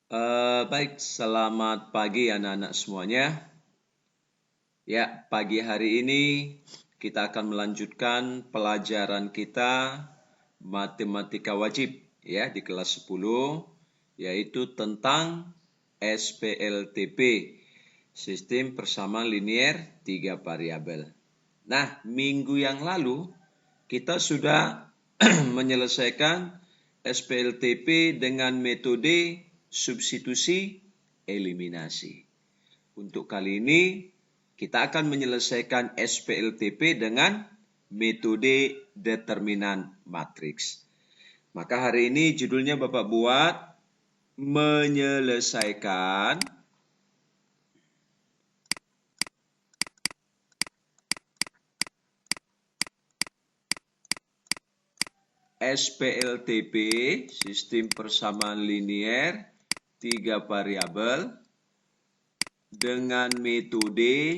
Baik, selamat pagi anak-anak semuanya. Ya, pagi hari ini kita akan melanjutkan pelajaran kita matematika wajib ya di kelas 10 yaitu tentang SPLTP, sistem persamaan linier 3 variabel. Nah, minggu yang lalu kita sudah menyelesaikan SPLTP dengan metode substitusi eliminasi. Untuk kali ini kita akan menyelesaikan SPLTP dengan metode determinan matriks. Maka hari ini judulnya Bapak buat menyelesaikan SPLTP, sistem persamaan linier 3 variabel dengan metode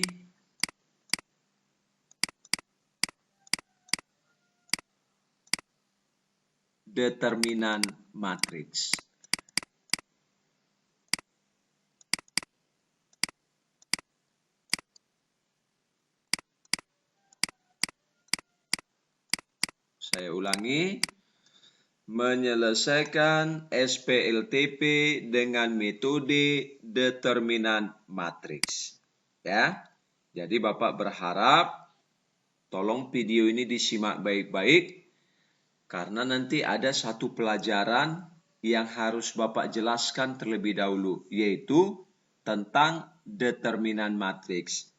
determinan matriks. Saya ulangi, menyelesaikan SPLTP dengan metode determinan matriks. Ya. Jadi Bapak berharap tolong video ini disimak baik-baik karena nanti ada satu pelajaran yang harus Bapak jelaskan terlebih dahulu, yaitu tentang determinan matriks.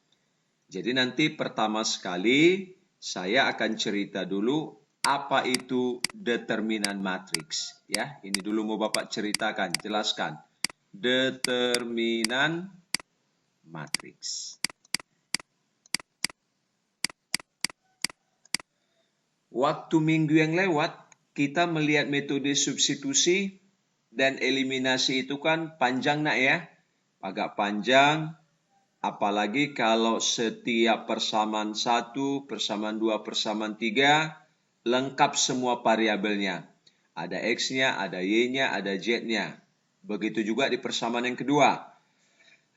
Jadi nanti pertama sekali saya akan cerita dulu apa itu determinan matriks. Ya, ini dulu mau Bapak ceritakan, jelaskan. Determinan matriks. Waktu minggu yang lewat, kita melihat metode substitusi dan eliminasi itu kan panjang nak ya. Agak panjang, apalagi kalau setiap persamaan 1, persamaan 2, persamaan 3, lengkap semua variabelnya. Ada X-nya, ada Y-nya, ada Z-nya. Begitu juga di persamaan yang kedua.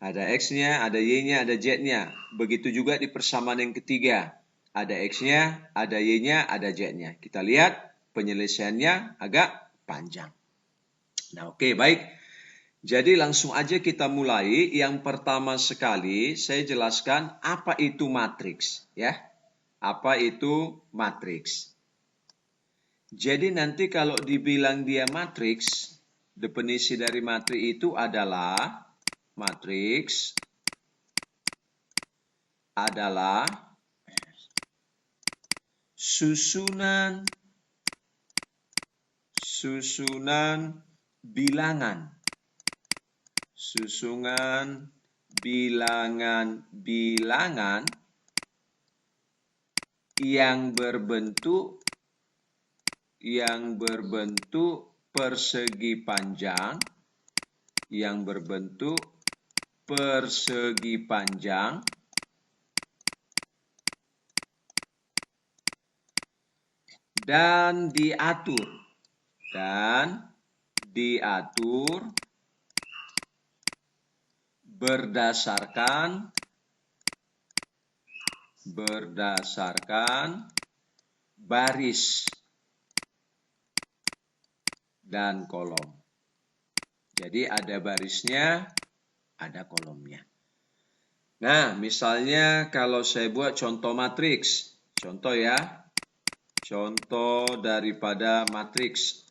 Ada X-nya, ada Y-nya, ada Z-nya. Begitu juga di persamaan yang ketiga. Ada X-nya, ada Y-nya, ada Z-nya. Kita lihat penyelesaiannya agak panjang. Nah, oke, baik. Jadi langsung aja kita mulai. Yang pertama sekali saya jelaskan apa itu matriks, ya. Apa itu matriks? Jadi nanti kalau dibilang dia matriks, definisi dari matriks itu adalah matriks adalah susunan bilangan. Susunan bilangan-bilangan yang berbentuk persegi panjang, dan diatur berdasarkan baris dan kolom. Jadi ada barisnya, ada kolomnya. Nah, misalnya kalau saya buat contoh matriks. Contoh ya. Contoh daripada matriks.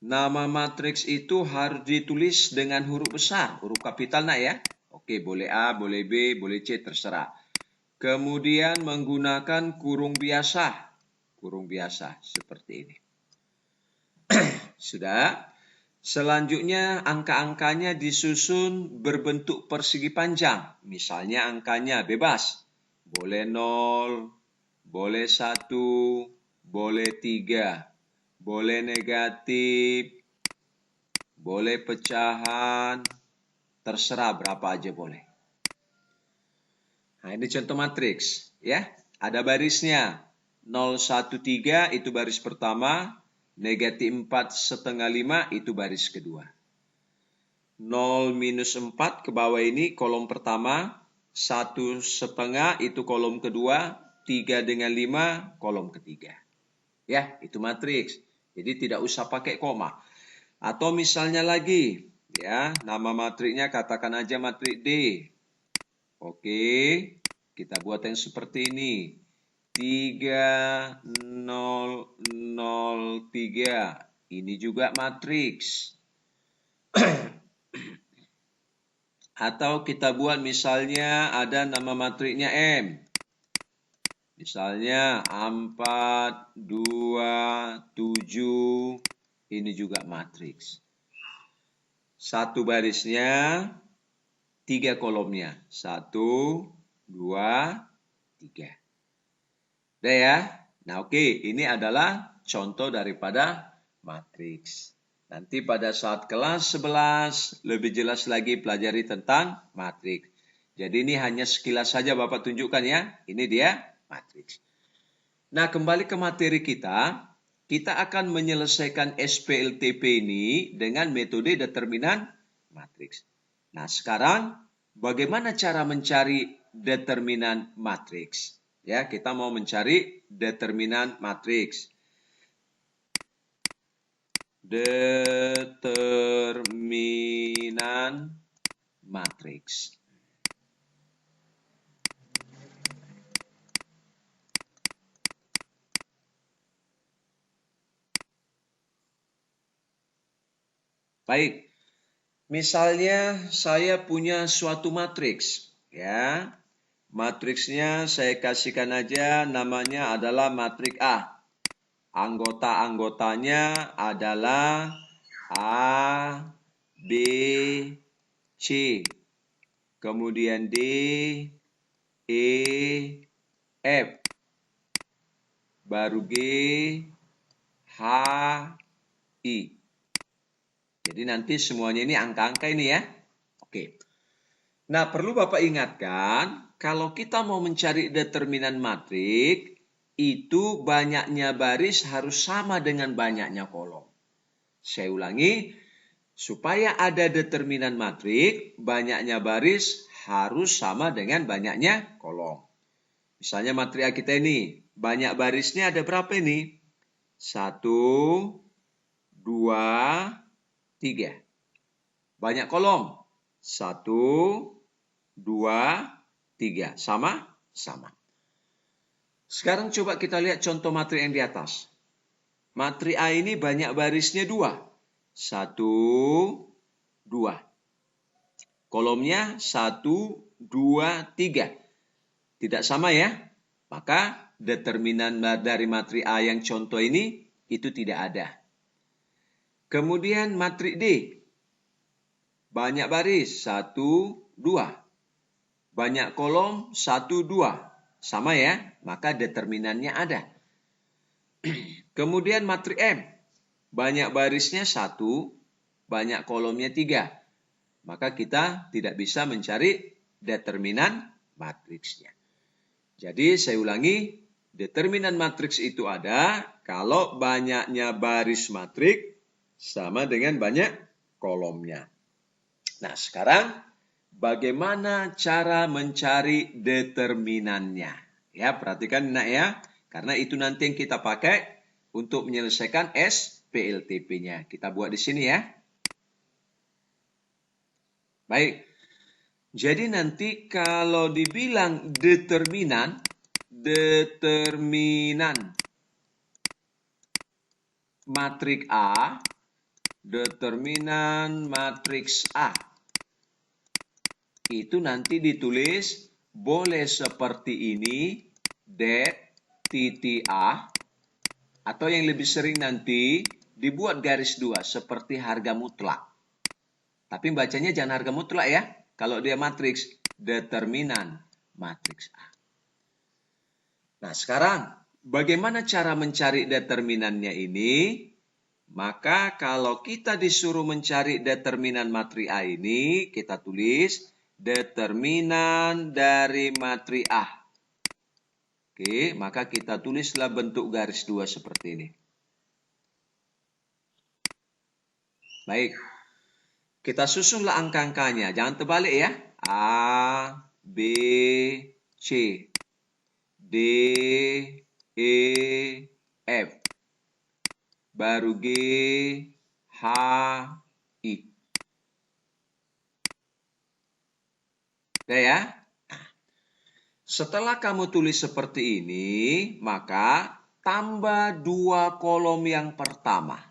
Nama matriks itu harus ditulis dengan huruf besar, huruf kapital nak ya. Oke, boleh A, boleh B, boleh C, terserah. Kemudian menggunakan kurung biasa seperti ini. Sudah. Selanjutnya angka-angkanya disusun berbentuk persegi panjang. Misalnya angkanya bebas. Boleh 0, boleh 1, boleh 3, boleh negatif, boleh pecahan, terserah berapa aja boleh. Nah, ini contoh matriks ya. Ada barisnya 0,13 itu baris pertama, negatif 4,5 itu baris kedua. 0 minus 4 ke bawah ini kolom pertama, 1,5 itu kolom kedua, 3 dengan 5 kolom ketiga. Ya, itu matriks. Jadi tidak usah pakai koma. Atau misalnya lagi, ya, nama matriknya katakan aja matrik D. Oke, kita buat yang seperti ini. 3, 0, 0, 3. Ini juga matriks. Atau kita buat misalnya ada nama matriknya M. Misalnya 4, 2, 7. Ini juga matriks. Satu barisnya, 3 kolomnya. 1, 2, 3. Udah ya? Nah oke, ini adalah contoh daripada matriks. Nanti pada saat kelas 11 lebih jelas lagi pelajari tentang matriks. Jadi ini hanya sekilas saja Bapak tunjukkan ya. Ini dia matriks. Nah kembali ke materi kita. Kita akan menyelesaikan SPLTP ini dengan metode determinan matriks. Nah sekarang bagaimana cara mencari determinan matriks? Ya, kita mau mencari determinan matriks. Determinan matriks. Baik. Misalnya saya punya suatu matriks, ya. Matriksnya saya kasihkan aja namanya adalah matrik A. Anggota-anggotanya adalah A, B, C. Kemudian D, E, F. Baru G, H, I. Jadi nanti semuanya ini angka-angka ini ya. Oke. Nah, perlu Bapak ingatkan, kalau kita mau mencari determinan matrik, itu banyaknya baris harus sama dengan banyaknya kolom. Saya ulangi, supaya ada determinan matrik, banyaknya baris harus sama dengan banyaknya kolom. Misalnya matrik A kita ini, banyak barisnya ada berapa ini? 1, 2, 3. Banyak kolom. 1, 2, 3. Sama? Sama. Sekarang coba kita lihat contoh matrik yang di atas. Matrik A ini banyak barisnya 2. 1, 2. Kolomnya 1, 2, 3. Tidak sama ya? Maka determinan dari matrik A yang contoh ini itu tidak ada. Kemudian matrik D. Banyak baris, 1, 2. Banyak kolom, 1, 2. Sama ya, maka determinannya ada. Kemudian matrik M. Banyak barisnya 1, banyak kolomnya 3. Maka kita tidak bisa mencari determinan matriksnya. Jadi saya ulangi, determinan matriks itu ada kalau banyaknya baris matrik sama dengan banyak kolomnya. Nah, sekarang bagaimana cara mencari determinannya? Ya, perhatikan nak ya, karena itu nanti yang kita pakai untuk menyelesaikan SPLTP-nya. Kita buat di sini ya. Baik. Jadi nanti kalau dibilang determinan matrik A, determinan matriks A. Itu nanti ditulis boleh seperti ini, det, titik A, atau yang lebih sering nanti dibuat garis 2 seperti harga mutlak. Tapi bacanya jangan harga mutlak ya. Kalau dia matriks, determinan matriks A. Nah sekarang, bagaimana cara mencari determinannya ini? Maka kalau kita disuruh mencari determinan matrik A ini, kita tulis determinan dari matrik A. Oke, maka kita tulislah bentuk garis 2 seperti ini. Baik, kita susunlah angka-angkanya. Jangan terbalik ya. A, B, C, D, E, F. Baru G, H, I. Udah ya? Setelah kamu tulis seperti ini, maka tambah 2 kolom yang pertama.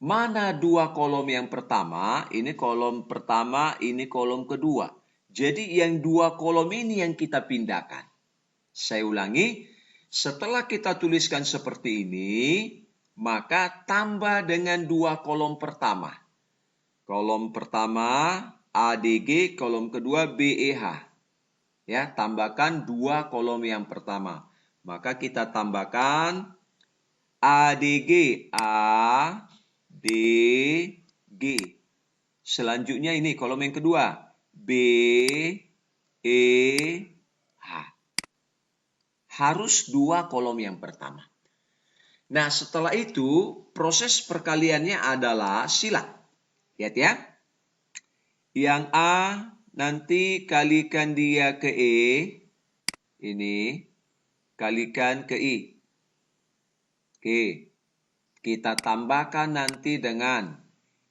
Mana 2 kolom yang pertama? Ini kolom pertama, ini kolom kedua. Jadi yang 2 kolom ini yang kita pindahkan. Saya ulangi, setelah kita tuliskan seperti ini, maka tambah dengan 2 kolom pertama. Kolom pertama ADG, kolom kedua BEH. Ya, tambahkan 2 kolom yang pertama. Maka kita tambahkan ADG, A, D, G. Selanjutnya ini kolom yang kedua, B, E, H. Harus 2 kolom yang pertama. Nah, setelah itu proses perkaliannya adalah silat. Lihat ya. Yang A nanti kalikan dia ke E. Ini kalikan ke I. Oke. Kita tambahkan nanti dengan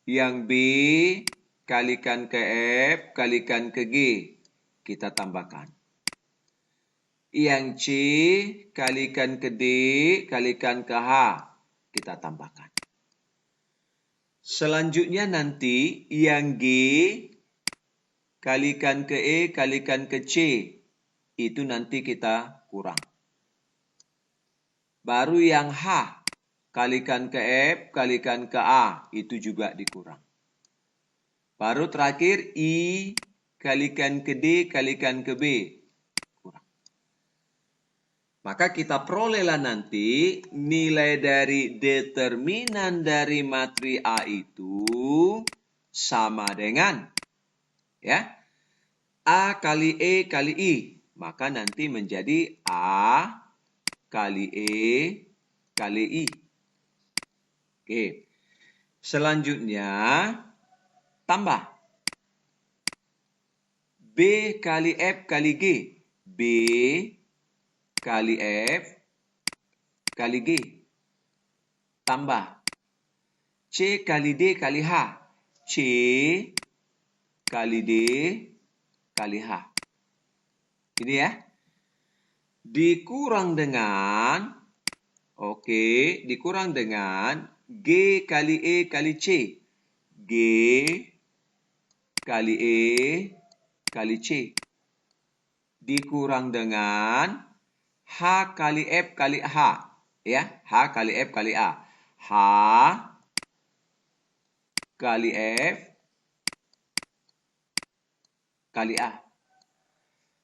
yang B kalikan ke F kalikan ke G. Kita tambahkan. Yang C kalikan ke D kalikan ke H. Kita tambahkan. Selanjutnya nanti yang G kalikan ke E kalikan ke C. Itu nanti kita kurang. Baru yang H kalikan ke F, kalikan ke A. Itu juga dikurang. Baru terakhir I kalikan ke D, kalikan ke B. Kurang. Maka kita perolehlah nanti nilai dari determinan dari matri A itu sama dengan ya A kali E kali I. Maka nanti menjadi A kali E kali I. Oke. Selanjutnya tambah B kali F kali G. B kali F kali G. Tambah C kali D kali H. C kali D kali H. Ini ya. Dikurang dengan, dikurang dengan G kali E kali C. G kali E kali C. Dikurang dengan H kali F kali H. Ya, H kali F kali A. H kali F kali A.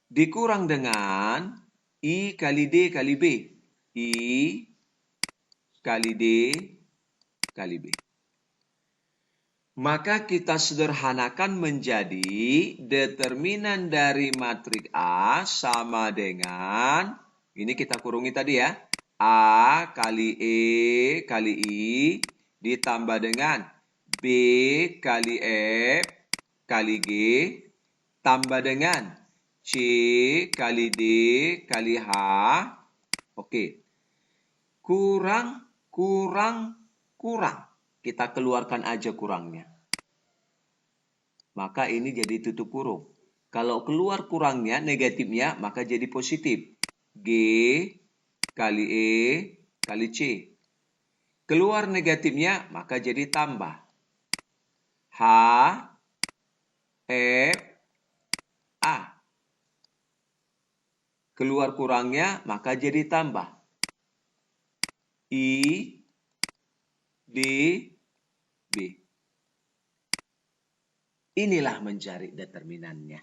Dikurang dengan I kali D kali B. I kali D kali B. Maka kita sederhanakan menjadi determinan dari matrik A sama dengan, ini kita kurungi tadi ya, A kali E kali I ditambah dengan B kali F kali G tambah dengan C kali D kali H. Oke. Kurang, kurang, kurang. Kita keluarkan aja kurangnya. Maka ini jadi tutup kurung. Kalau keluar kurangnya, negatifnya, maka jadi positif. G kali E kali C. Keluar negatifnya, maka jadi tambah. H, F, A. Keluar kurangnya, maka jadi tambah. I, D, B. Inilah mencari determinannya.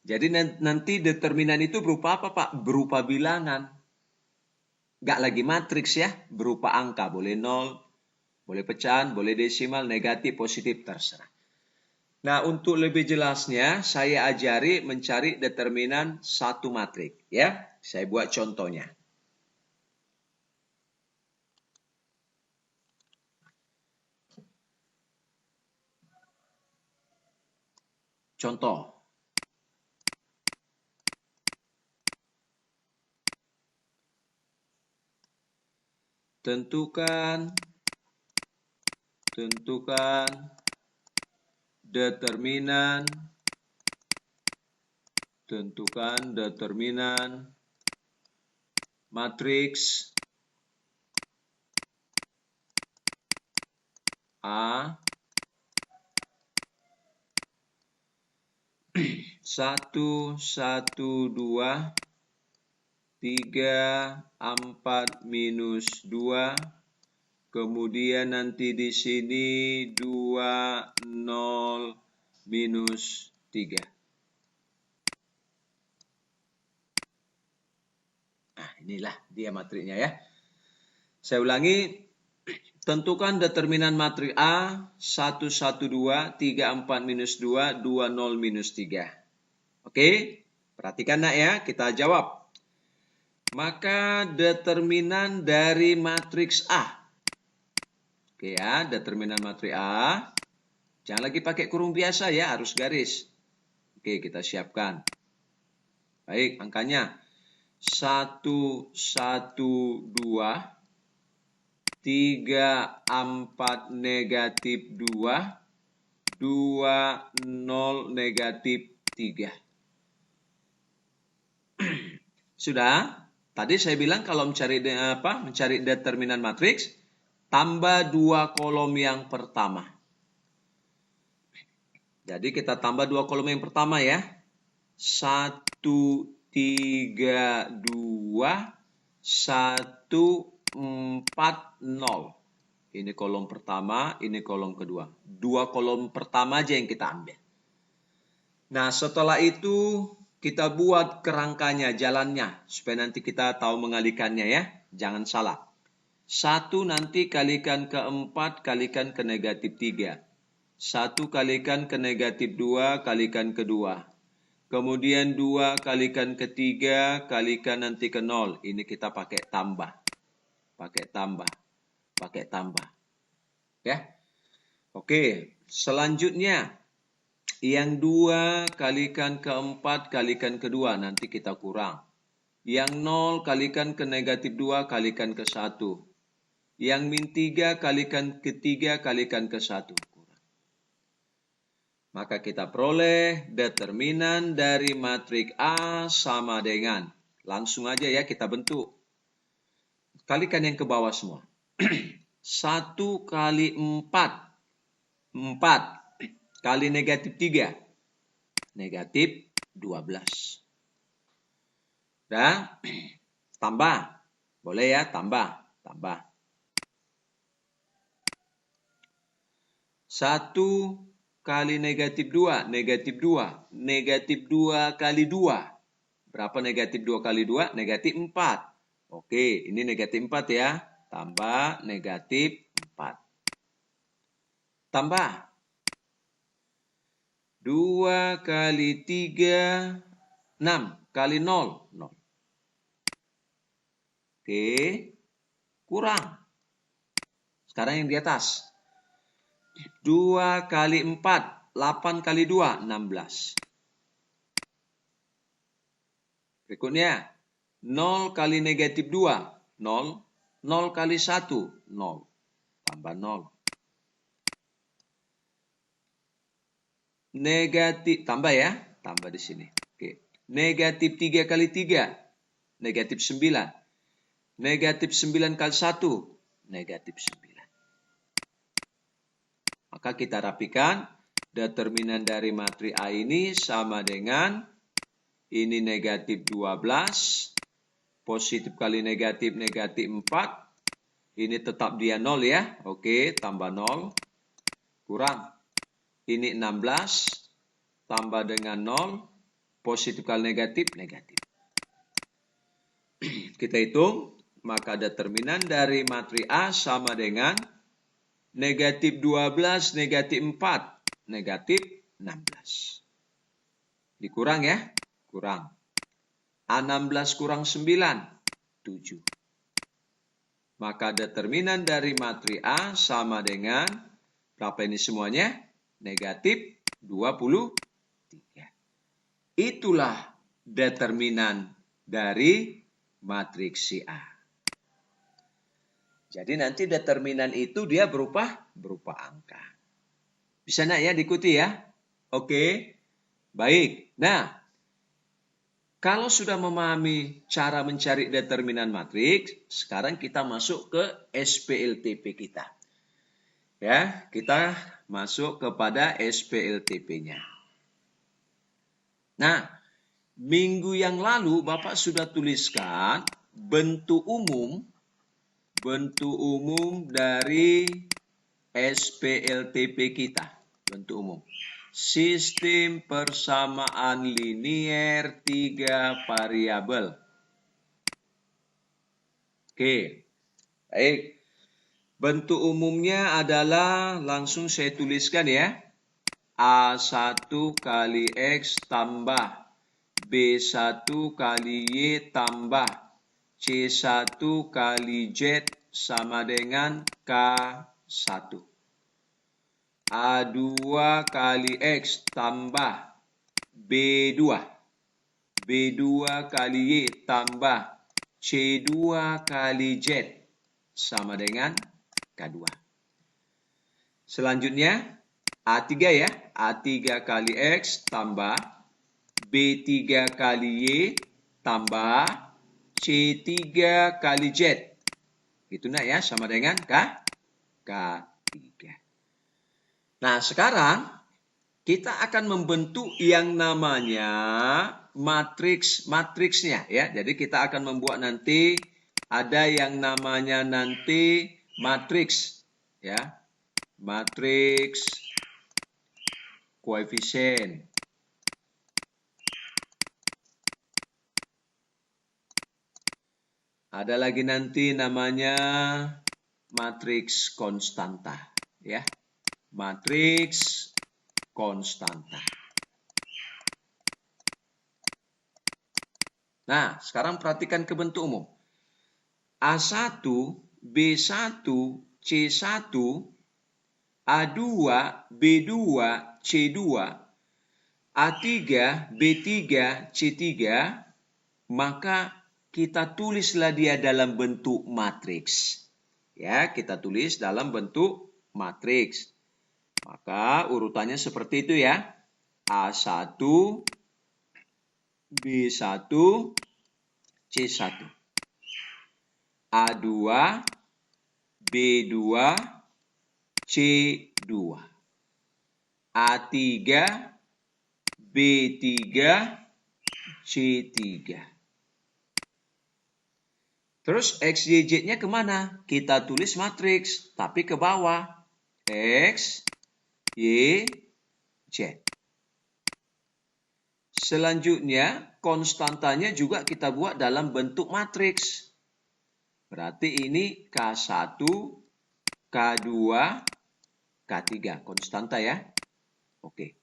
Jadi nanti determinan itu berupa apa, Pak? Berupa bilangan. Nggak lagi matriks ya, berupa angka. Boleh 0, boleh pecahan, boleh desimal, negatif, positif, terserah. Nah, untuk lebih jelasnya, saya ajari mencari determinan satu matrik. Ya, saya buat contohnya. Contoh. Tentukan determinan matriks A 1, 1, 2, 3, 4, minus 2, kemudian nanti di sini 2, 0, minus 3. Nah, inilah dia matriknya ya. Saya ulangi, tentukan determinan matrik A 1, 1, 2, 3, 4, minus 2, 2, 0, minus 3. Oke, perhatikan nak ya, kita jawab. Maka determinan dari matriks A. Oke ya, determinan matriks A. Jangan lagi pakai kurung biasa ya, harus garis. Oke, kita siapkan. Baik, angkanya 1, 1, 2, 3, 4, negatif 2, 2, 0, negatif 3. Sudah? Tadi saya bilang kalau mencari determinan matriks, tambah 2 kolom yang pertama. Jadi kita tambah 2 kolom yang pertama ya. 1, 3, 2, 1, 4, 0. Ini kolom pertama, ini kolom kedua. 2 kolom pertama aja yang kita ambil. Nah, setelah itu kita buat kerangkanya, jalannya. Supaya nanti kita tahu mengalihkannya ya. Jangan salah. 1 nanti kalikan ke 4, kalikan ke negatif 3. 1 kalikan ke negatif 2, kalikan ke 2. Kemudian 2 kalikan ke 3, kalikan nanti ke 0. Ini kita pakai tambah. Pakai tambah. Pakai tambah. Ya. Oke, selanjutnya. Yang 2 kalikan ke 4, kalikan ke 2. Nanti kita kurang. Yang 0 kalikan ke negatif 2, kalikan ke 1. Yang min 3 kalikan ke 3, kalikan ke 1. Maka kita peroleh determinan dari matrik A sama dengan. Langsung aja ya kita bentuk. Kalikan yang ke bawah semua. 1 kali 4. 4 kali negatif 3. Negatif 12. Dan tambah. Boleh ya, tambah. Tambah. 1 kali negatif 2, negatif 2. Negatif 2 kali 2. Berapa negatif 2 kali 2? Negatif 4. Oke, ini negatif 4 ya. Tambah negatif 4. Tambah. 2 kali 3, 6. Kali 0, 0. Oke, kurang. Sekarang yang di atas. 2 kali 4, 8 kali 2, 16. Berikutnya, 0 kali negatif 2, 0. 0 kali 1, 0. Tambah 0. Negatif, tambah ya. Tambah di sini. Oke. Negatif 3 kali 3, negatif 9. Negatif 9 kali 1, negatif 9. Maka kita rapikan, determinan dari matrik A ini sama dengan ini negatif 12, positif kali negatif, negatif 4. Ini tetap dia 0 ya. Oke, tambah 0. Kurang. Ini 16, tambah dengan 0. Positif kali negatif, negatif. Kita hitung, maka determinan dari matrik A sama dengan negatif 12, negatif 4. Negatif 16. Dikurang ya, kurang. A16 kurang 9, 7. Maka determinan dari matriks A sama dengan, berapa ini semuanya? Negatif 23. Itulah determinan dari matriks si A. Jadi nanti determinan itu dia berupa angka. Bisa nak ya diikuti ya? Oke, baik. Nah, kalau sudah memahami cara mencari determinan matriks, sekarang kita masuk ke SPLTP kita. Ya, kita masuk kepada SPLTP-nya. Nah, minggu yang lalu Bapak sudah tuliskan bentuk umum dari SPLTP kita. Bentuk umum. Sistem persamaan linier 3 variabel. Oke, baik. Bentuk umumnya adalah, langsung saya tuliskan ya. A1 kali X tambah B1 kali Y tambah C1 kali Z sama dengan K1. A2 kali X tambah B2. B2 kali Y tambah C2 kali Z sama dengan K2. Selanjutnya A3 ya. A3 kali X tambah B3 kali Y tambah C3 kali Z. Gitu nak ya, sama dengan K3. Nah, sekarang kita akan membentuk yang namanya matriksnya ya. Jadi kita akan membuat nanti ada yang namanya nanti matriks ya. Matriks koefisien. Ada lagi nanti namanya matriks konstanta ya. Matriks konstanta. Nah, sekarang perhatikan ke bentuk umum. A1, B1, C1, A2, B2, C2, A3, B3, C3, maka kita tulislah dia dalam bentuk matriks. Ya, kita tulis dalam bentuk matriks. Maka urutannya seperti itu ya. A1, B1, C1. A2, B2, C2. A3, B3, C3. Terus X, Y, Z-nya kemana? Kita tulis matriks, tapi ke bawah. X, Y, Z. Selanjutnya, konstantanya juga kita buat dalam bentuk matriks. Berarti ini K1, K2, K3. Konstanta ya. Oke.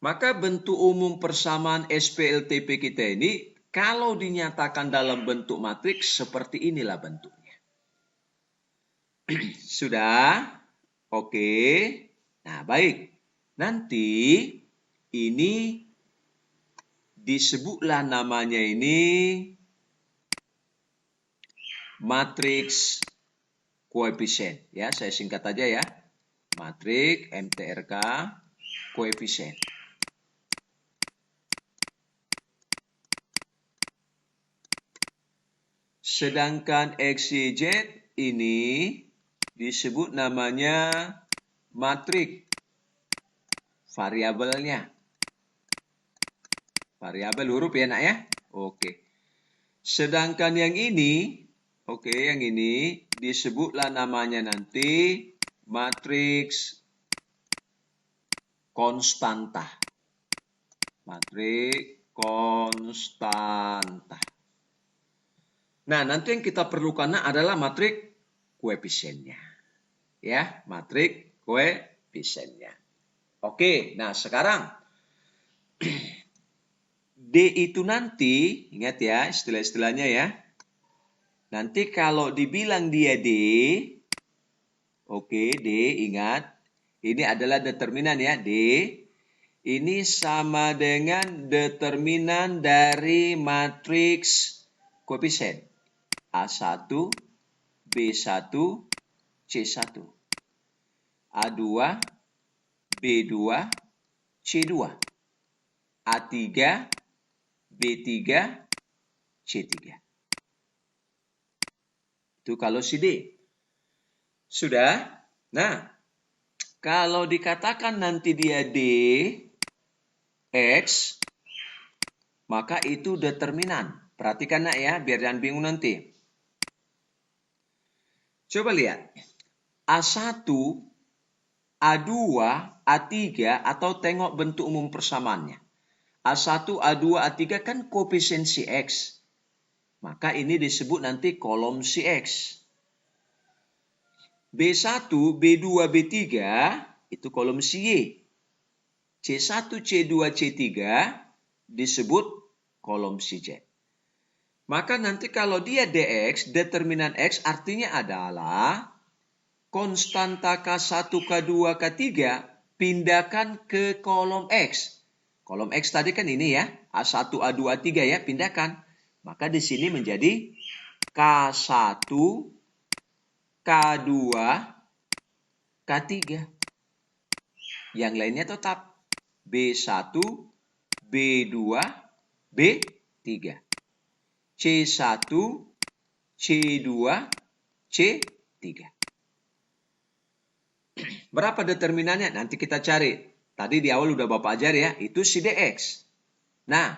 Maka bentuk umum persamaan SPLTP kita ini, kalau dinyatakan dalam bentuk matriks, seperti inilah bentuknya. Sudah? Oke. Nah, baik. Nanti ini disebutlah namanya ini matriks koefisien. Ya, saya singkat aja ya. Matriks MTRK koefisien. Sedangkan X, Y, Z ini disebut namanya matriks variabelnya. Variabel huruf ya nak ya. Oke. Sedangkan yang ini, yang ini disebutlah namanya nanti matriks konstanta. Matriks konstanta. Nah, nanti yang kita perlukan adalah matriks koefisiennya. Ya, matriks koefisiennya. Oke, nah sekarang D itu nanti, ingat ya istilah-istilahnya ya. Nanti kalau dibilang dia D, oke D, ingat. Ini adalah determinan ya, D. Ini sama dengan determinan dari matriks koefisien. A1, B1, C1. A2, B2, C2. A3, B3, C3. Itu kalau si D. Sudah? Nah, kalau dikatakan nanti dia D, X, maka itu determinan. Perhatikan nak ya, biar jangan bingung nanti. Coba lihat. A1, A2, A3, atau tengok bentuk umum persamaannya. A1, A2, A3 kan koefisien si X. Maka ini disebut nanti kolom si X. B1, B2, B3 itu kolom si Y. C1, C2, C3 disebut kolom si Z. Maka nanti kalau dia DX, determinan X artinya adalah konstanta K1, K2, K3 pindahkan ke kolom X. Kolom X tadi kan ini ya, A1, A2, A3 ya, pindahkan. Maka di sini menjadi K1, K2, K3. Yang lainnya tetap B1, B2, B3. C1, C2, C3. Berapa determinannya? Nanti kita cari. Tadi di awal udah Bapak ajar ya, itu si DX. Nah,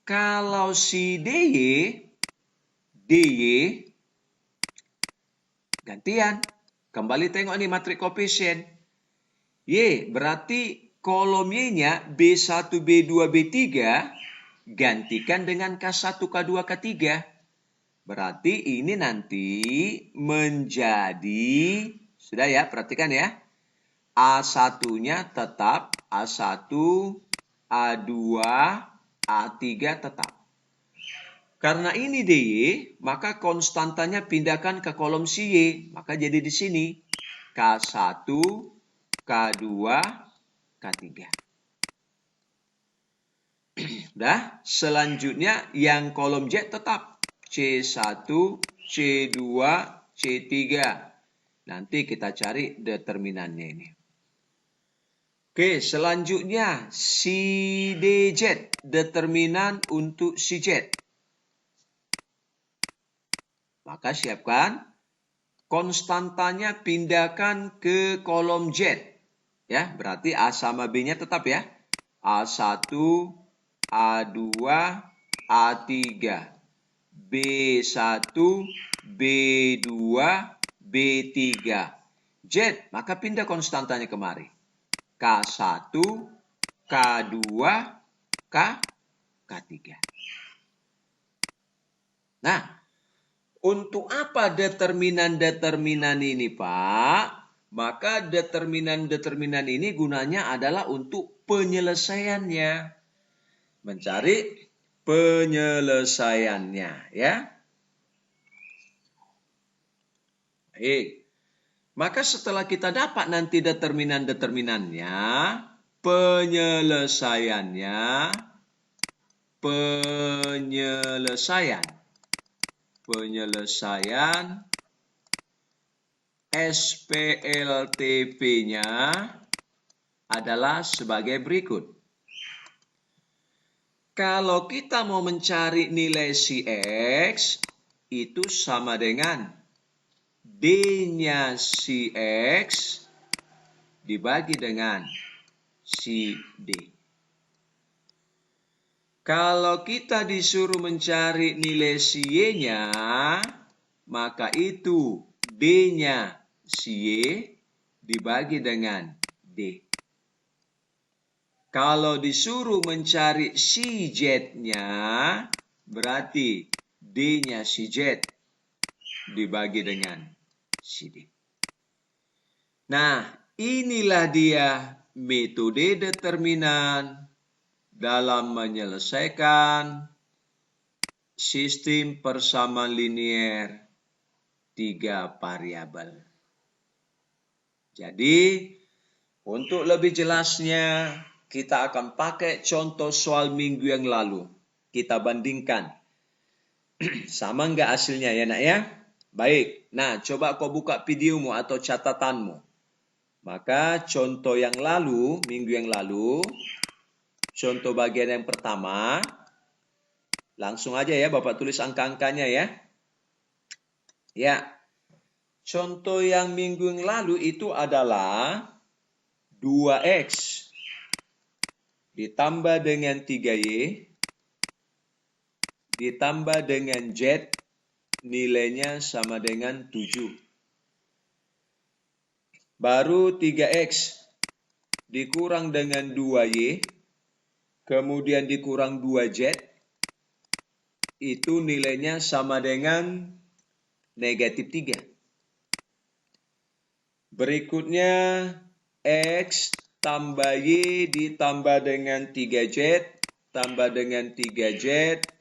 kalau si DY gantian. Kembali tengok nih matriks koefisien. Y berarti kolom Y-nya B1, B2, B3 gantikan dengan K1, K2, K3. Berarti ini nanti menjadi, sudah ya, perhatikan ya. A1-nya tetap A1, A2, A3 tetap. Karena ini DY, maka konstantanya pindahkan ke kolom si Y. Maka jadi di sini K1, K2, K3. Udah, selanjutnya yang kolom Z tetap C1, C2, C3. Nanti kita cari determinannya ini. Oke, selanjutnya si DZ, determinan untuk si Z. Maka siapkan konstantanya pindahkan ke kolom Z. Ya, berarti A sama B-nya tetap ya. A1, A2, A3, B1, B2, B3. Z, maka pindah konstantanya kemari. K1, K2, K3. Nah, untuk apa determinan-determinan ini, Pak? Maka determinan-determinan ini gunanya adalah untuk penyelesaiannya. Mencari penyelesaiannya, ya. Baik. Maka setelah kita dapat nanti determinan-determinannya, penyelesaian SPLTP-nya adalah sebagai berikut. Kalau kita mau mencari nilai si X, itu sama dengan D-nya si X dibagi dengan si D. Kalau kita disuruh mencari nilai si Y-nya, maka itu D-nya si Y dibagi dengan D. Kalau disuruh mencari si Z-nya, berarti D-nya si Z dibagi dengan si D. Nah, inilah dia metode determinan dalam menyelesaikan sistem persamaan linear 3 variabel. Jadi, untuk lebih jelasnya, kita akan pakai contoh soal minggu yang lalu. Kita bandingkan. Sama nggak hasilnya ya nak ya? Baik, nah coba kau buka videomu atau catatanmu. Maka contoh yang lalu, minggu yang lalu, contoh bagian yang pertama, langsung aja ya Bapak tulis angka-angkanya ya. Ya, contoh yang minggu yang lalu itu adalah 2X ditambah dengan 3Y ditambah dengan Z nilainya sama dengan 7. Baru 3X dikurang dengan 2Y, kemudian dikurang 2Z, itu nilainya sama dengan negatif 3. Berikutnya, X tambah Y ditambah dengan 3Z, tambah dengan 3Z,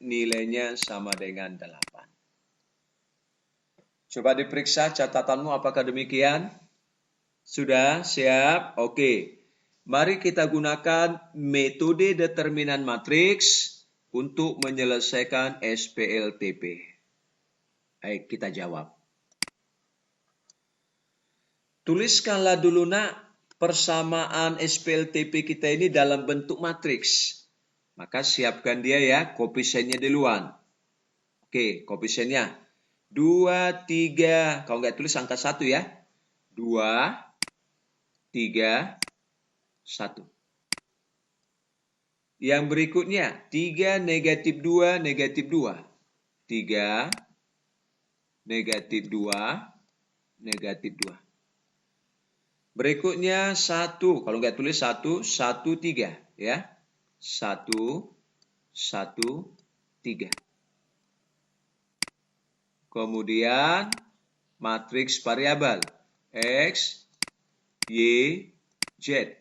nilainya sama dengan 8. Coba diperiksa catatanmu apakah demikian? Sudah siap? Oke. Mari kita gunakan metode determinan matriks untuk menyelesaikan SPLTP. Baik, kita jawab. Tuliskanlah dulu nak persamaan SPLTP kita ini dalam bentuk matriks. Maka siapkan dia ya, koefisiennya duluan. Oke, koefisiennya 2, 3, kalau nggak tulis angka 1 ya. 2, 3, 1. Yang berikutnya, 3, negatif 2, negatif 2. 3, negatif 2, negatif 2. Berikutnya 1, kalau nggak tulis 1, 1, 3. Ya. 1, 1, 3. Kemudian matriks variabel X, Y, Z.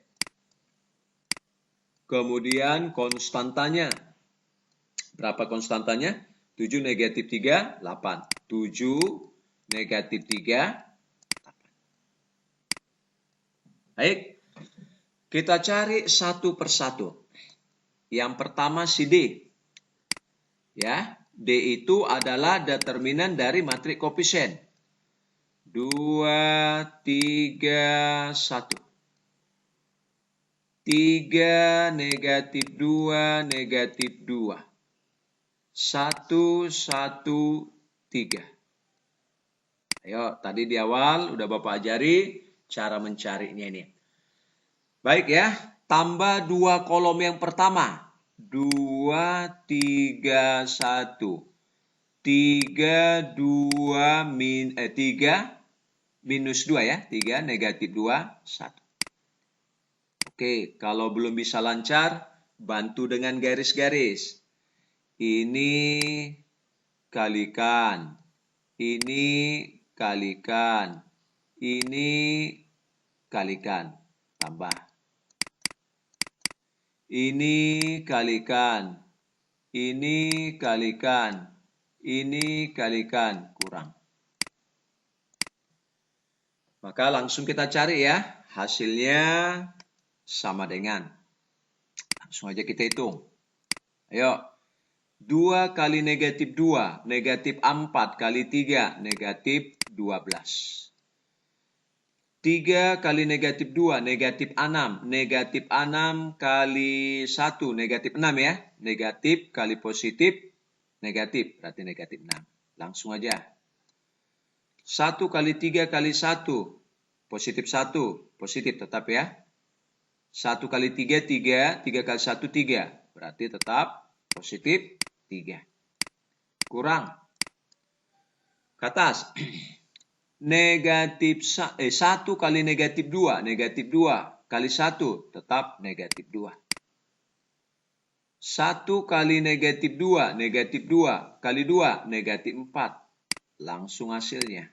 Kemudian konstantanya. Berapa konstantanya? 7 negatif 3, 8. 7 negatif 3, 8. Baik. Kita cari satu persatu. Yang pertama si D. Ya, D itu adalah determinan dari matriks koefisien. 2, 3, 1. 3, negatif 2, negatif 2. 1, 1, 3. Ayo, tadi di awal udah Bapak ajari cara mencarinya ini. Baik ya, tambah 2 kolom yang pertama. 2, 3, 1. 3, 2, 3, minus 2 ya. 3, negatif 2, 1. Oke, kalau belum bisa lancar, bantu dengan garis-garis. Ini kalikan. Ini kalikan. Ini kalikan. Tambah. Ini kalikan. Ini kalikan. Ini kalikan. Kurang. Maka langsung kita cari ya. Hasilnya sama dengan. Langsung aja kita hitung. Ayo. 2 kali negatif 2. Negatif 4 kali 3. Negatif 12. 3 kali negatif 2. Negatif 6. Negatif 6 kali 1. Negatif 6 ya. Negatif kali positif. Negatif. Berarti negatif 6. Langsung aja. 1 kali 3 kali 1. Positif 1. Positif tetap ya. 1 kali 3, 3. 3 kali 1, 3. Berarti tetap positif 3. Kurang. Ke atas. Negatif 1 kali negatif 2. Negatif 2 kali 1. Tetap negatif 2. 1 kali negatif 2. Negatif 2 kali 2. Negatif 4. Langsung hasilnya.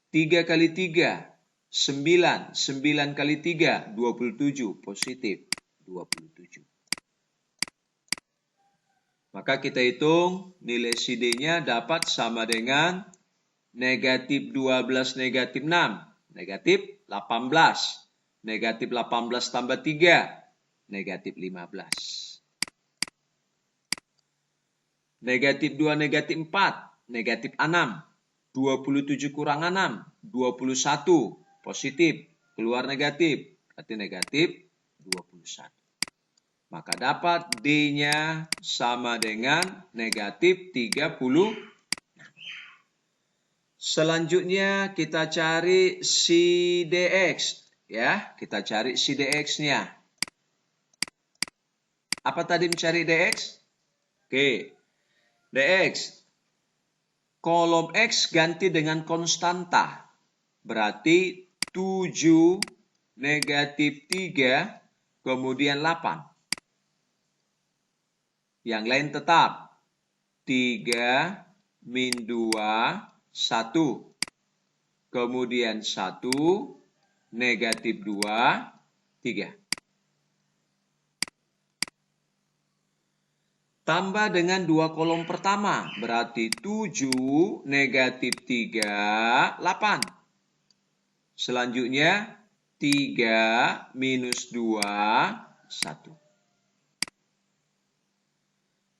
3 kali 3. 9. 9 kali 3, 27. Positif, 27. Maka kita hitung nilai CD-nya dapat sama dengan negatif 12 negatif 6. Negatif 18. Negatif 18 tambah 3. Negatif 15. Negatif 2 negatif 4. Negatif 6. 27 kurang 6. 21. Positif. Keluar negatif. Berarti negatif 21. Maka dapat D-nya sama dengan negatif 30. Selanjutnya kita cari CDX. Ya, kita cari CDX-nya. Apa tadi mencari DX? Oke. DX. Kolom X ganti dengan konstanta. Berarti 7 negatif 3 kemudian 8. Yang lain tetap 3 min 2 1. Kemudian 1 negatif 2 3. Tambah dengan 2 kolom pertama, berarti 7 negatif 3 8. Selanjutnya 3 minus 2 1.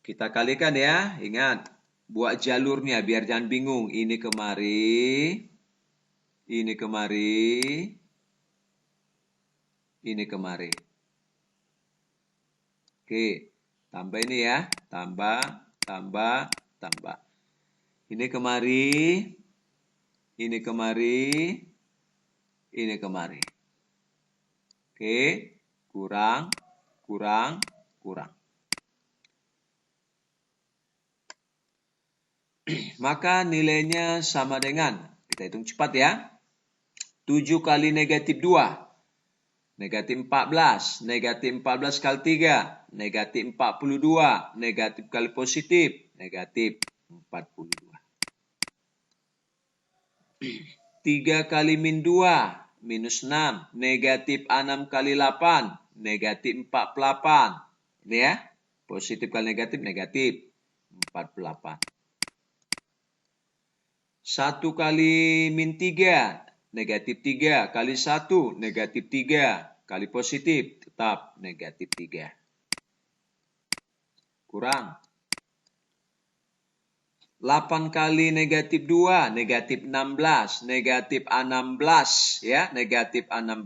Kita kalikan ya, ingat, buat jalurnya biar jangan bingung. Ini kemari, ini kemari, ini kemari. Oke, tambah ini ya, tambah, tambah, tambah. Ini kemari, ini kemari, ini kemari. Oke, kurang, kurang, kurang. Maka nilainya sama dengan, kita hitung cepat ya, 7 kali negatif 2. Negatif 14. Negatif 14 kali 3. Negatif 42. Negatif kali positif. Negatif 42. 3 kali min 2. Minus 6. Negatif 6 kali 8. Negatif 48. Ini ya. Positif kali negatif, negatif 48. 1 kali min 3, negatif 3. Kali 1, negatif 3. Kali positif, tetap negatif 3. Kurang. 8 kali negatif 2, negatif 16. Negatif 16, ya. Negatif 16.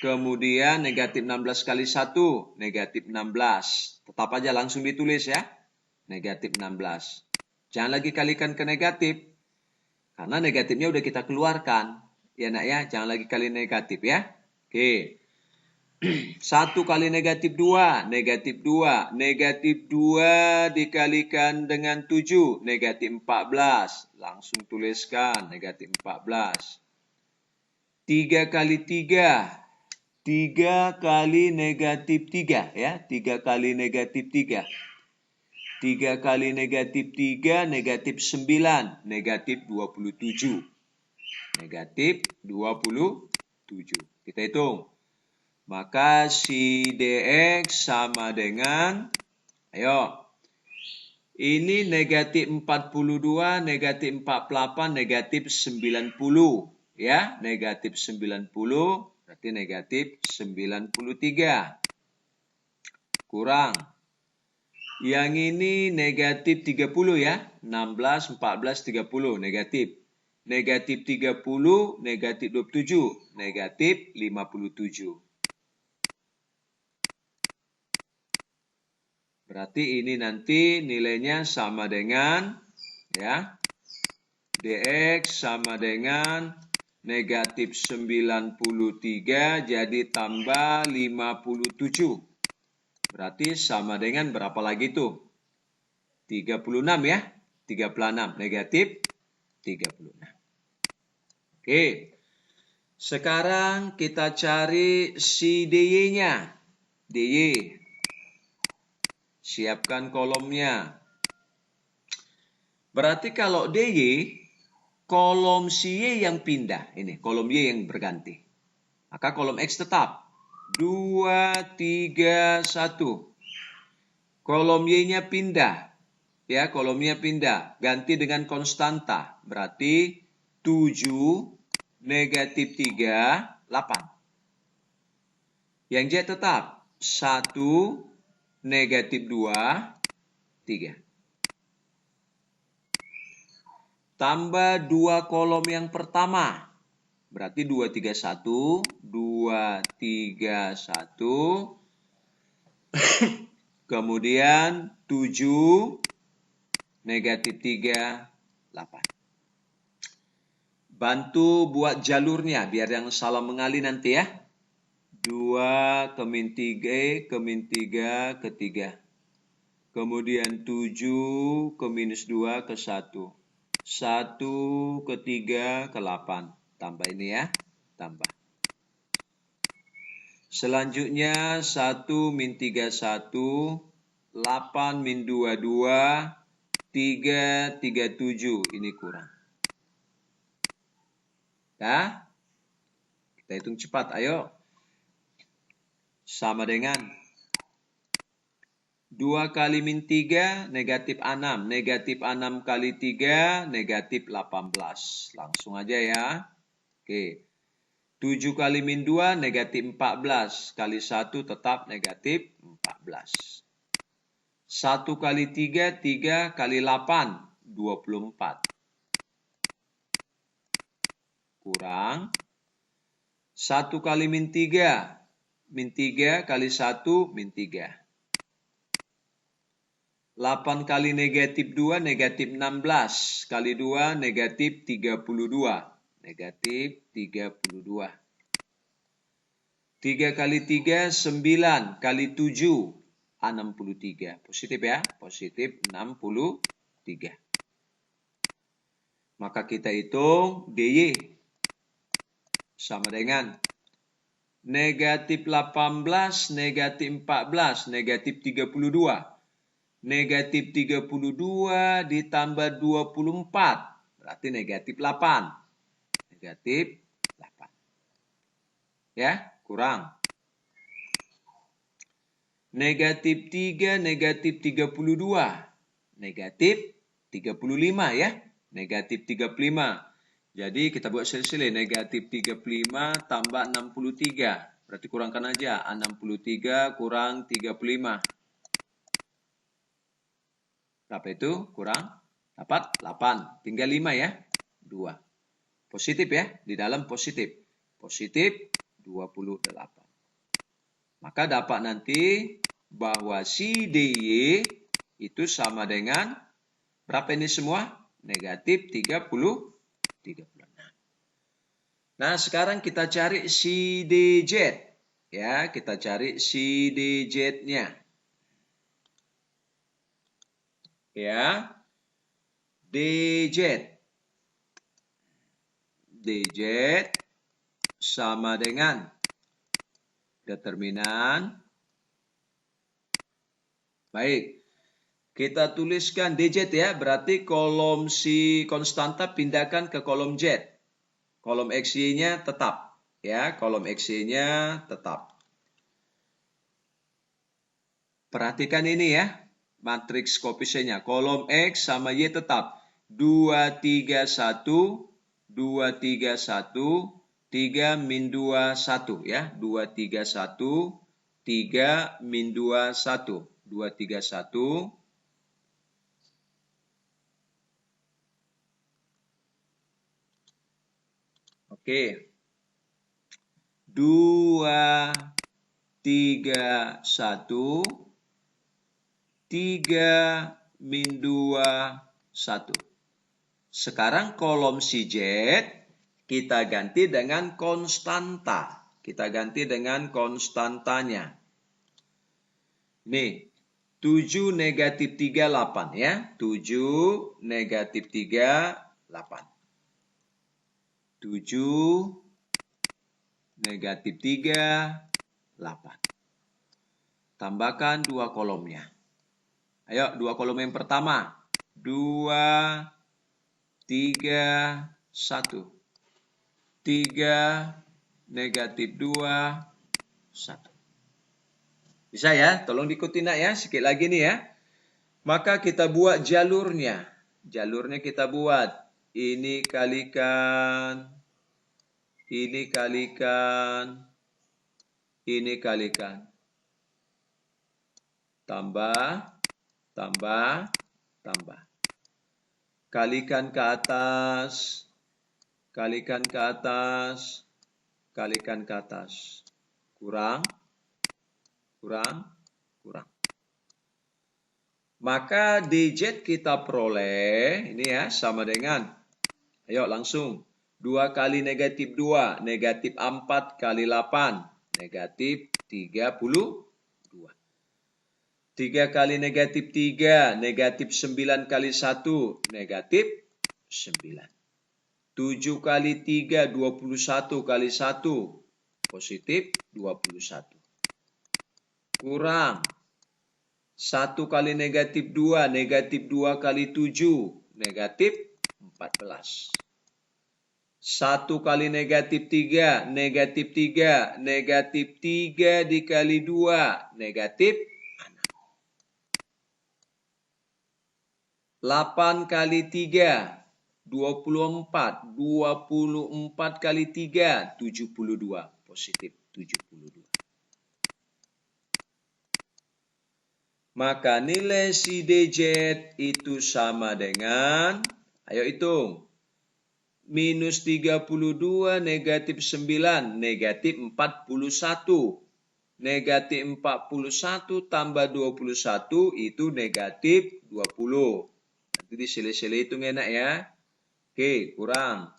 Kemudian negatif 16 kali 1, negatif 16. Tetap aja langsung ditulis ya. Negatif 16. Jangan lagi kalikan ke negatif. Karena negatifnya udah kita keluarkan. Ya nak ya, jangan lagi kali negatif ya. Oke. 1 kali negatif 2, negatif 2. Negatif 2 dikalikan dengan 7, negatif 14. Langsung tuliskan, negatif 14. 3 kali 3. 3 kali negatif 3 ya. 3 kali negatif 3. 3 kali negatif 3, negatif 9, negatif 27. Negatif 27. Kita hitung. Maka si DX sama dengan, ayo, ini negatif 42, negatif 48, negatif 90. Ya, negatif 90, berarti negatif 93. Kurang. Yang ini negatif 30 ya. 16, 14, 30. Negatif. Negatif 30, negatif 27. Negatif 57. Berarti ini nanti nilainya sama dengan, ya, DX sama dengan negatif 93 jadi tambah 57. Berarti sama dengan berapa lagi tuh? 36 ya. 36. Negatif 36. Oke. Sekarang kita cari si DY-nya. DY. Siapkan kolomnya. Berarti kalau DY kolom si Y yang pindah. Ini kolom Y yang berganti. Maka kolom X tetap. 2, 3, 1. Kolom Y-nya pindah. Ya, kolomnya pindah. Ganti dengan konstanta. Berarti 7, negatif 3, 8. Yang Z tetap 1, negatif 2, 3. Tambah 2 kolom yang pertama. Berarti 2, 3, 1. 2, 3, 1. Kemudian 7, negatif 3, 8. Bantu buat jalurnya biar yang salah mengalih nanti ya. 2 ke min 3 ke min 3 ke 3. Kemudian 7 ke minus 2 ke 1. 1 ke 3 ke 8. Tambah ini ya. Tambah. Selanjutnya 1 min 3 1. 8 min 2 2. 3 3 7. Ini kurang. Ya. Kita hitung cepat. Ayo. Sama dengan 2 kali min 3, negatif 6. Negatif 6 kali 3, negatif 18. Langsung aja ya. Oke. 7 kali min 2, negatif 14. Kali 1 tetap negatif 14. 1 kali 3, 3 kali 8, 24. Kurang. 1 kali min 3. Min 3 kali 1, min 3. 8 kali negatif 2, negatif 16. Kali 2, negatif 32. Negatif 32. 3 kali 3, 9. Kali 7, 63. Positif ya, positif 63. Maka kita hitung DY sama dengan negatif 18, negatif 14, negatif 32. Negatif 32 ditambah 24. Berarti negatif 8. Negatif 8. Ya, kurang. Negatif 3, negatif 32. Negatif 35 ya. Negatif 35. Jadi kita buat silsilah negatif 35 tambah 63. Berarti kurangkan aja. 63 kurang 35. Berapa itu? Kurang. Dapat 8. Tinggal 5 ya. 2. Positif ya. Di dalam positif. Positif 28. Maka dapat nanti bahwa si DY itu sama dengan berapa ini semua? Negatif 36. Nah, sekarang kita cari si DJ. Ya, kita cari si DJ-nya. Ya. DJ. DJ sama dengan determinan. Baik. Kita tuliskan DJ ya, berarti kolom si konstanta pindahkan ke kolom Z. Kolom XY-nya tetap. Ya, kolom XY-nya tetap. Perhatikan ini ya, matriks koefisiennya. Kolom X sama Y tetap. 2, 3, 1, 2, 3, 1, 3, min 2, 1. Ya, 2, 3, 1, 3, min 2, 1. 2, 3, 1. Oke. 2, 3, 1. 3, min 2, 1. Sekarang kolom si Z kita ganti dengan konstanta. Kita ganti dengan konstantanya. Nih, 7 negatif 3, 8 ya. 7 negatif 3, 8. 7 negatif 3, 8. Tambahkan 2 kolomnya. Ayo, 2 kolom yang pertama. 2, 3, 1. 3, negatif 2, 1. Bisa ya? Tolong diikuti nak ya. Sikit lagi nih ya. Maka kita buat jalurnya. Jalurnya kita buat. Ini kalikan. Ini kalikan. Ini kalikan. Tambah. Tambah. Tambah. Kalikan ke atas. Kalikan ke atas. Kalikan ke atas. Kurang. Kurang. Kurang. Maka DJ kita peroleh, ini ya, sama dengan, ayo langsung, 2 kali negatif 2, negatif 4 kali 8, negatif 32. 3 kali negatif 3, negatif 9 kali 1, negatif 9. 7 kali 3, 21 kali 1, positif 21. Kurang. 1 kali negatif 2, negatif 2 kali 7, negatif 14. 1 kali negatif 3, negatif 3, negatif 3 dikali 2, negatif 6. 8 kali 3, 24, 24 kali 3, 72, positif 72. Maka nilai si DJ itu sama dengan, ayo hitung, minus 32 negatif 9, negatif 41. Negatif 41 tambah 21 itu negatif 20. Nanti disele-sele hitung enak ya. Oke, kurang.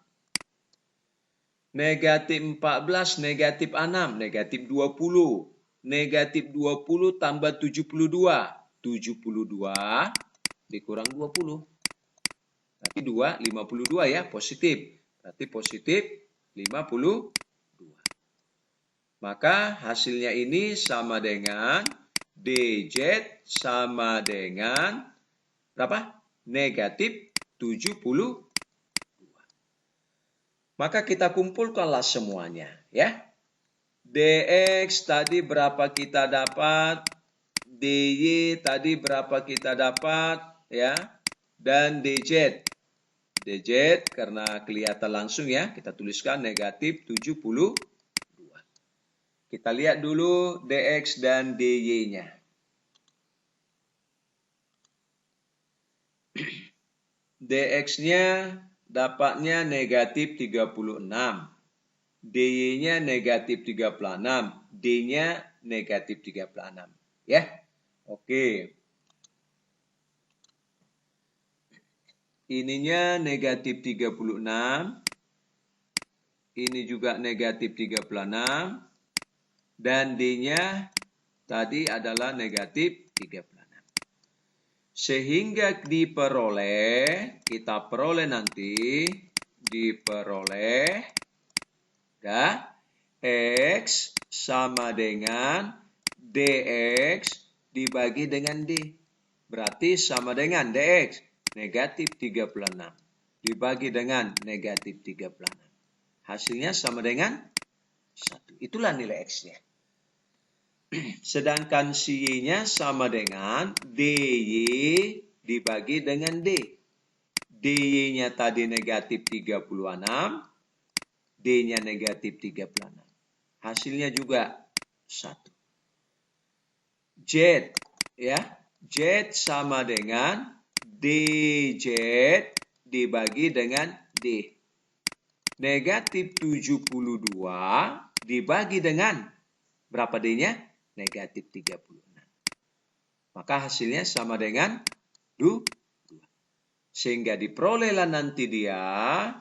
Negatif 14, negatif 6, negatif 20. Negatif 20 tambah 72. 72 dikurang 20. Berarti 2, 52 ya, positif. Berarti positif 52. Maka hasilnya ini sama dengan DJ sama dengan berapa? Negatif 72. Maka kita kumpulkanlah semuanya ya. DX tadi berapa kita dapat, DY tadi berapa kita dapat ya, dan DZ. DZ karena kelihatan langsung ya, kita tuliskan negatif 72. Kita lihat dulu DX dan DY-nya. DX-nya dapatnya negatif 36. DY-nya negatif 36. D-nya negatif 36. Ya, oke. Ininya negatif 36. Ini juga negatif 36. Dan D-nya tadi adalah negatif 36. Sehingga diperoleh, kita peroleh nanti, diperoleh, ya, X sama dengan DX dibagi dengan D. Berarti sama dengan DX, negatif 36. Dibagi dengan negatif 36. Hasilnya sama dengan 1. Itulah nilai X-nya. Sedangkan si Y-nya sama dengan DY dibagi dengan D. DY-nya tadi negatif 36, D-nya negatif 36. Hasilnya juga 1. Z, ya. Z sama dengan DZ dibagi dengan D. Negatif 72 dibagi dengan berapa D-nya? Negatif 36. Maka hasilnya sama dengan 2. Sehingga diperolehlah nanti dia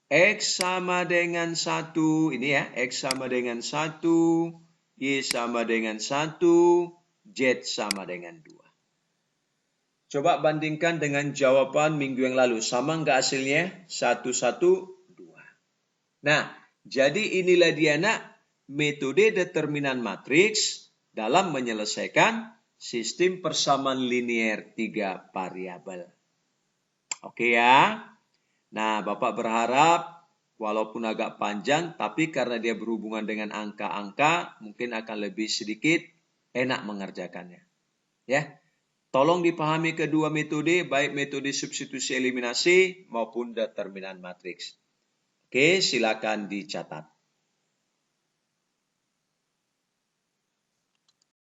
X sama dengan 1. Ini ya, X sama dengan 1. Y sama dengan 1. Z sama dengan 2. Coba bandingkan dengan jawaban minggu yang lalu. Sama nggak hasilnya? 1, 1, 2. Nah, jadi inilah dia nak metode determinan matriks dalam menyelesaikan sistem persamaan linear 3 variabel. Oke ya. Nah, Bapak berharap walaupun agak panjang, tapi karena dia berhubungan dengan angka-angka, mungkin akan lebih sedikit enak mengerjakannya. Ya, tolong dipahami kedua metode, baik metode substitusi eliminasi maupun determinan matriks. Oke, silakan dicatat.